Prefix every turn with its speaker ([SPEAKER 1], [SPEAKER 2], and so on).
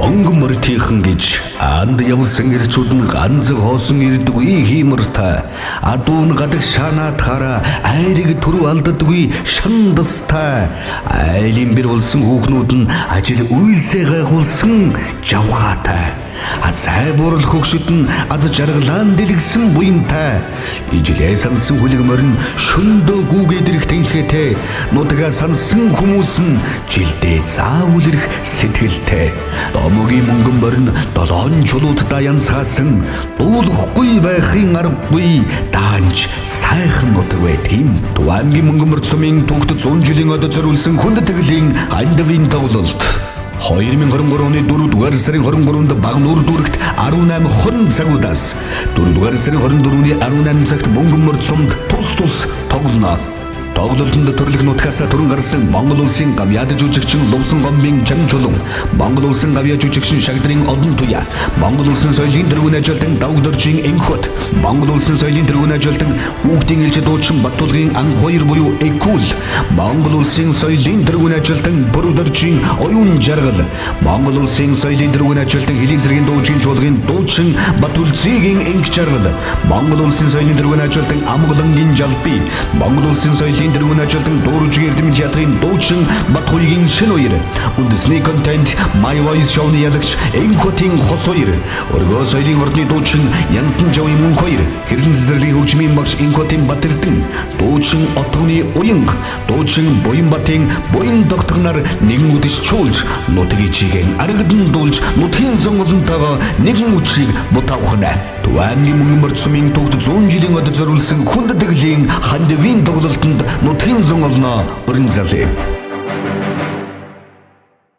[SPEAKER 1] Монгон мөртийнхэн гэж анд явсан ирчүүд нь ганц хоосон ирдэггүй хиймэртэй. Адуун гадаг шанаатаараа айрыг түрүү алддаггүй шандастай. Айлын бэр болсон хүүхнүүд нь ажил үйлсээ гайхуулсан жавхаатай. Азай бурал хөгшөд нь аз жаргалаан дэлгсэн буянтай. Ижлээ сансан хүлэг морин шөндөө гүүгээд ирэх тэнхээтэй. Нутгаа сансан хүмүүс нь жилдээ заавал ирэх сэтгэлтэй. Домогийн мөнгөн морин долоон чулуудаа янцаасан. Дуулахгүй байхын аргагүй даанч сайхан нутаг бай тийм. Туангийн мөнгөн морь сумын түүхт 100 жилийн өдө зориулсан хүнд тэглэлийн хандвын тоглолт. 2023 оны 4-р сарын 23-нд Багнуур дүрэгт 18:20 цагуудаас 4-р сарын 24-ний 18 цагт мөнгөн морь сумд тус тоглоно. Тоглолтод төрлөх нутгаас түрэн гарсан Монгол улсын гавьяад жүжигчин Лувсан гомбын Чамчулун, Монгол улсын гавьяа жүжигчин Шагдрын Одон Туя, Монгол улсын соёлын тэргүүн ажилтан Давгдоржийн Энхот, Монгол улсын соёлын тэргүүн ажилтан Хүүхдийн элч дуучин Баттулгын ан хоёр буюу Экул, Монгол улсын соёлын тэргүүн ажилтан Бүрдоржийн Оюун Жаргал, Монгол улсын соёлын тэргүүн ажилтан Хэлийн цэргийн дуучин чуулгын дуучин Батулцгийн Энх Жаргал, Монгол улсын соёлын тэргүүн ажилтан Амгалангийн Жалби, Монгол улсын соёлын тэргүүн ажилтан Дөрвжин эрдэм театрын дуучин Батхуйгийн Шиноёр, үндэсний контент My Voice шоуны ялагч Энхотын Хосоёр, өргөө соёлын ордны дуучин Янсан Жавын Мөнхоёр, хэрлэн цэцэрлэгийн хөгжмийн багш Энхотын Батэрдэн, дуучин Отгоны Уянг, дуучин Буянбатын Буян тогтгоноор нэгэн үдэш чуулж, нутгийн чигээр аргадан дуулж, нутгийн зонголонтойгоо нэгэн үчиг бутаавхна. Туангийн мөнгөн морь сумын түүхт 100 жилийн өдө зориулсан хүнд тэглэлийн хандвын тоглолтод нутгийн зонголноо өрн залээ.